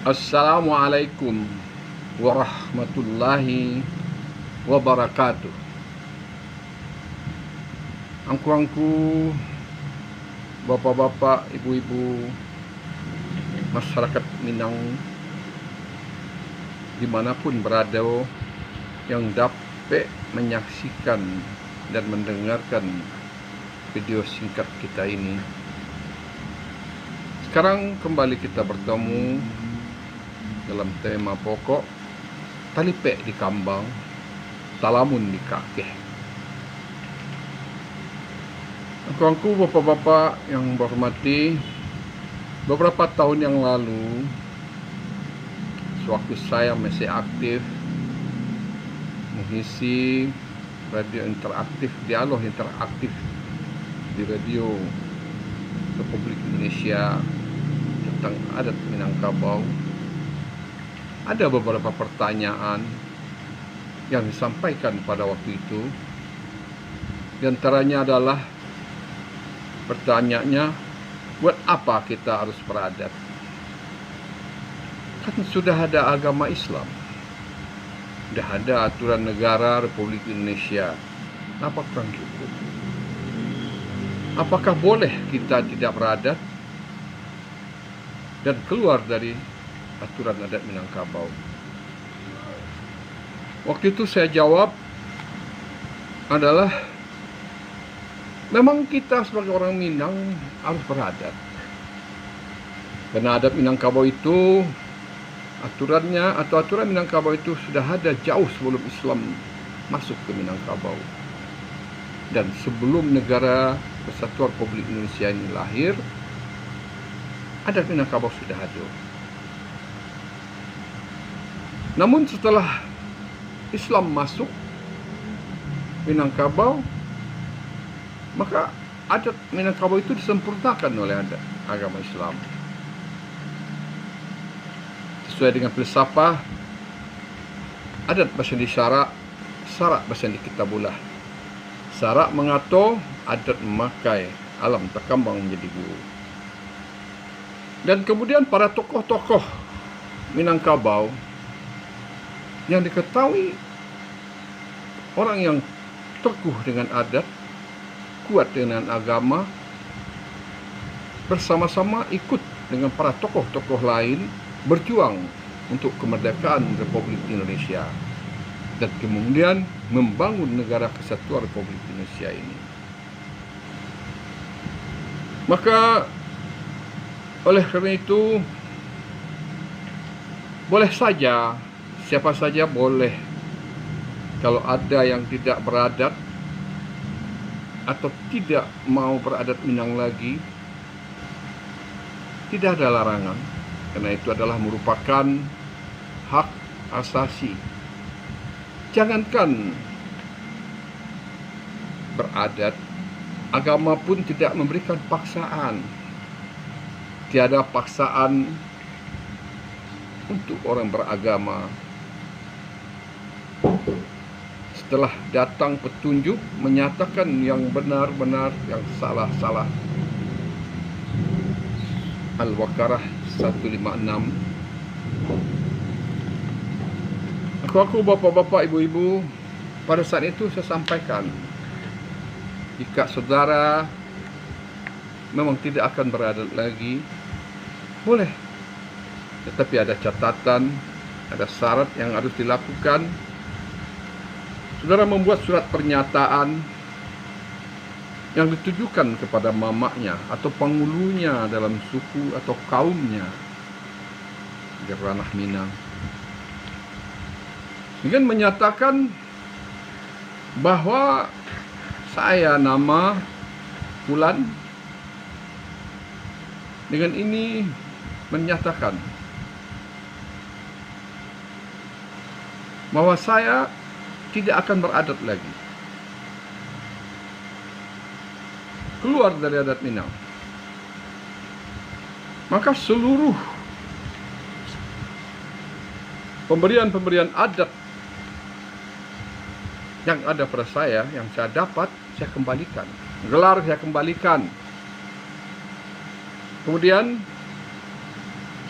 Assalamualaikum warahmatullahi wabarakatuh. Angku-angku, bapak-bapak, ibu-ibu, masyarakat Minang dimanapun berada yang dapat menyaksikan dan mendengarkan video singkat kita ini. Sekarang kembali kita bertemu dalam tema pokok talipek di kambang, talamun di kakeh. Angku-angku, bapak-bapak yang berhormati, beberapa tahun yang lalu, sewaktu saya masih aktif mengisi radio interaktif, dialog interaktif di radio Republik Indonesia tentang adat Minangkabau, ada beberapa pertanyaan yang disampaikan pada waktu itu. Di antaranya adalah pertanyaannya, buat apa kita harus beradat? Kan sudah ada agama Islam, sudah ada aturan negara Republik Indonesia, apa kurang cukup? Apakah boleh kita tidak beradat dan keluar dari aturan adat Minangkabau? Waktu itu saya jawab adalah, memang kita sebagai orang Minang harus beradat. Karena adat Minangkabau itu, aturannya atau aturan Minangkabau itu sudah ada jauh sebelum Islam masuk ke Minangkabau. Dan sebelum negara Kesatuan Republik Indonesia ini lahir, adat Minangkabau sudah ada. Namun setelah Islam masuk Minangkabau, maka adat Minangkabau itu disempurnakan oleh adat agama Islam. Sesuai dengan filsafah, adat bahasa di syarak, syarak bahasa di kitabulah. Syarak mengatur, adat memakai, alam terkembang menjadi guru. Dan kemudian para tokoh-tokoh Minangkabau yang diketahui orang yang teguh dengan adat, kuat dengan agama, bersama-sama ikut dengan para tokoh-tokoh lain berjuang untuk kemerdekaan Republik Indonesia dan kemudian membangun negara Kesatuan Republik Indonesia ini. Maka oleh karena itu, boleh saja, siapa saja boleh, kalau ada yang tidak beradat atau tidak mau beradat Minang lagi, tidak ada larangan, karena itu adalah merupakan hak asasi. Jangankan beradat, agama pun tidak memberikan paksaan. Tiada paksaan untuk orang beragama. Setelah datang petunjuk menyatakan yang benar-benar, yang salah-salah. Al-Baqarah 156. Aku bapak-bapak, ibu-ibu, pada saat itu saya sampaikan, jika saudara memang tidak akan beradat lagi, boleh. Tetapi ada catatan, ada syarat yang harus dilakukan. Saudara membuat surat pernyataan yang ditujukan kepada mamaknya atau penghulunya dalam suku atau kaumnya di ranah Minang, dengan menyatakan bahwa saya nama Fulan, dengan ini menyatakan bahwa saya tidak akan beradat lagi, keluar dari adat Minang. Maka seluruh pemberian adat yang ada pada saya, yang saya dapat, saya kembalikan. Gelar saya kembalikan. Kemudian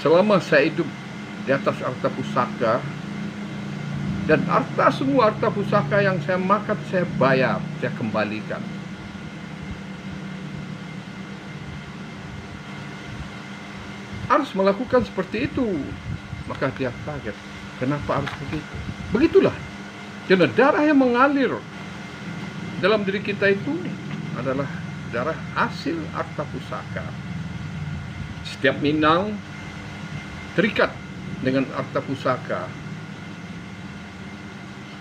selama saya hidup di atas harta pusaka. Dan semua harta pusaka yang saya makan, saya bayar, saya kembalikan. Harus melakukan seperti itu. Maka dia kaget, kenapa harus begitu? Begitulah. Karena darah yang mengalir dalam diri kita itu adalah darah hasil harta pusaka. Setiap minang terikat dengan harta pusaka.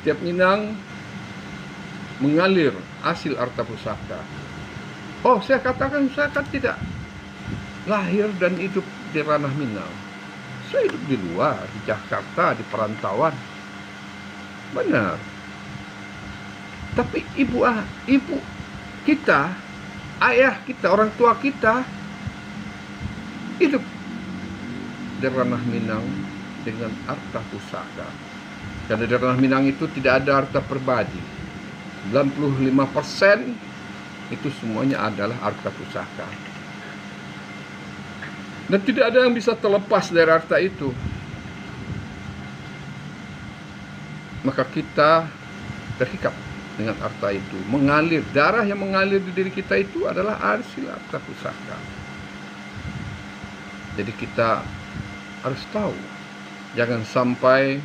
Setiap minang mengalir hasil harta pusaka. Oh, saya katakan saya kan tidak lahir dan hidup di ranah Minang. Saya hidup di luar, di Jakarta, di perantauan. Benar. Tapi ibu kita, ayah kita, orang tua kita hidup di ranah Minang dengan harta pusaka. Karena di ranah Minang itu tidak ada harta pribadi. 95% itu semuanya adalah harta pusaka. Dan tidak ada yang bisa terlepas dari harta itu. Maka kita terikat dengan harta itu. Mengalir, darah yang mengalir di diri kita itu adalah hasil harta pusaka. Jadi kita harus tahu, jangan sampai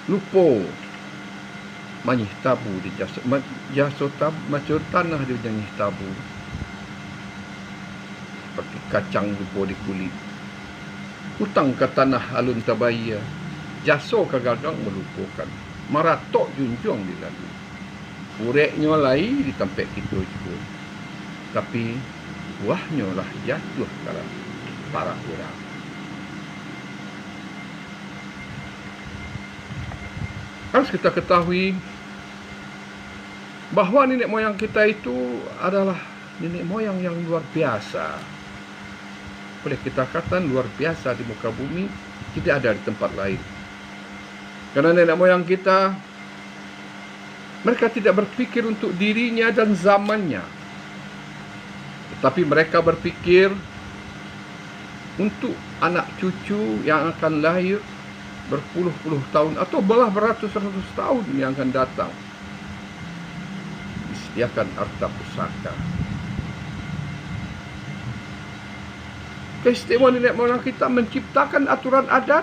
lupa manyih tabu di macam tanah di ujung tabu, seperti kacang lupa di kulit, hutang ke tanah alun tabaya, jaso ke gagang melupakan, maratok junjung dilalu, ureknya lai ditampek kita juga, tapi buahnya lah jatuh ke para orang. Harus kita ketahui bahwa nenek moyang kita itu adalah nenek moyang yang luar biasa. Boleh kita katakan luar biasa di muka bumi, tidak ada di tempat lain. Karena nenek moyang kita, mereka tidak berpikir untuk dirinya dan zamannya, tetapi mereka berpikir untuk anak cucu yang akan lahir berpuluh-puluh tahun atau malah beratus-ratus tahun yang akan datang. Disediakan harta pusaka. Keistimewaan nenek moyang kita menciptakan aturan adat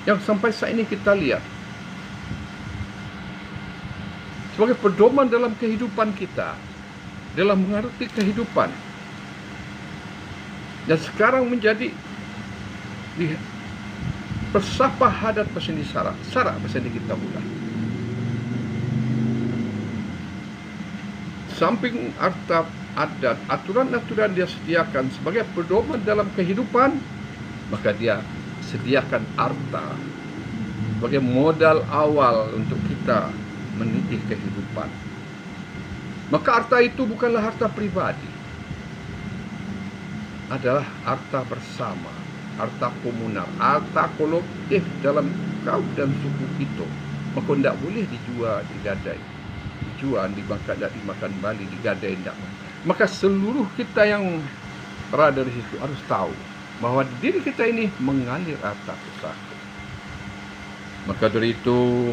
yang sampai saat ini kita lihat sebagai pedoman dalam kehidupan kita, dalam mengerti kehidupan, dan sekarang menjadi di persapa hadat pasien syarak pasien kita pula. Samping harta adat, aturan-aturan dia sediakan sebagai pedoman dalam kehidupan, maka dia sediakan harta sebagai modal awal untuk kita meniti kehidupan. Maka harta itu bukanlah harta pribadi, adalah harta bersama, harta komunal, harta kolektif dalam kaum dan suku kita. Maka tidak boleh dijual, digadai, dijual, dimakan balik, digadai, tidak. Maka seluruh kita yang berada di situ harus tahu bahwa di diri kita ini mengalir harta pusaka. Maka dari itu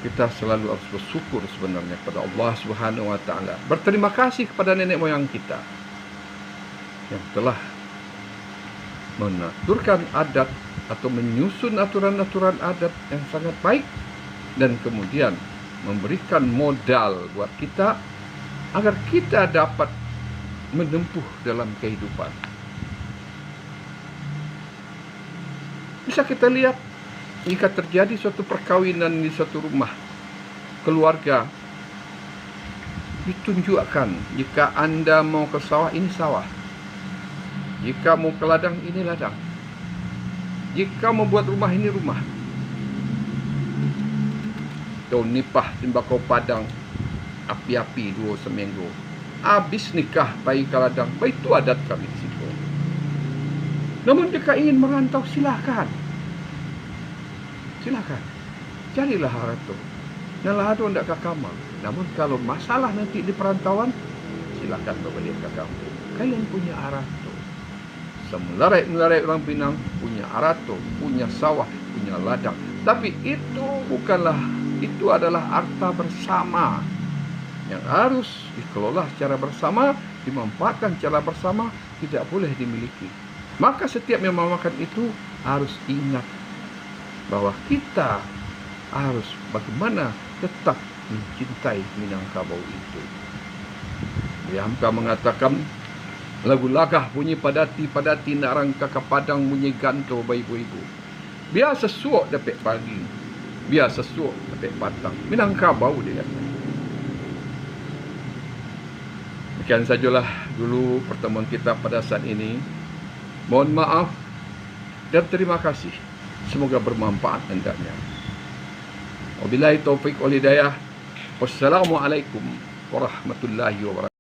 kita selalu harus bersyukur sebenarnya kepada Allah Subhanahu wa taala. Berterima kasih kepada nenek moyang kita yang telah menaturkan adat atau menyusun aturan-aturan adat yang sangat baik, dan kemudian memberikan modal buat kita agar kita dapat menempuh dalam kehidupan. Bisa kita lihat jika terjadi suatu perkawinan di suatu rumah keluarga, ditunjukkan jika Anda mau ke sawah, ini sawah. Jika mau ke ladang, ini ladang. Jika mau buat rumah, ini rumah. Daun nipah, tembakau padang, api-api 2 seminggu. Habis nikah, bayi ke ladang. Baik, itu adat kami di situ. Namun jika ingin merantau, silakan. Silakan. Carilah harta. Nalah ada tidak ke kamar. Namun kalau masalah nanti di perantauan, silakan berbalik ke kampung. Kalian punya harta. Semelarai-melarai orang Pinang punya arato, punya sawah, punya ladang. Tapi itu adalah harta bersama yang harus dikelola secara bersama, dimanfaatkan secara bersama, tidak boleh dimiliki. Maka setiap yang memakan itu harus ingat bahwa kita harus bagaimana tetap mencintai Minangkabau itu. Hamka mengatakan, lagu lagah bunyi padati narang kakak padang bunyi ganto ibu-ibu. Biasa suok dapat pagi, biasa suok dapat patang. Minangkabau dia kata. Demikian sajalah dulu pertemuan kita pada saat ini. Mohon maaf dan terima kasih. Semoga bermanfaat hendaknya. Wabillahi taufiq wal hidayah. Wassalamualaikum warahmatullahi wabarakatuh.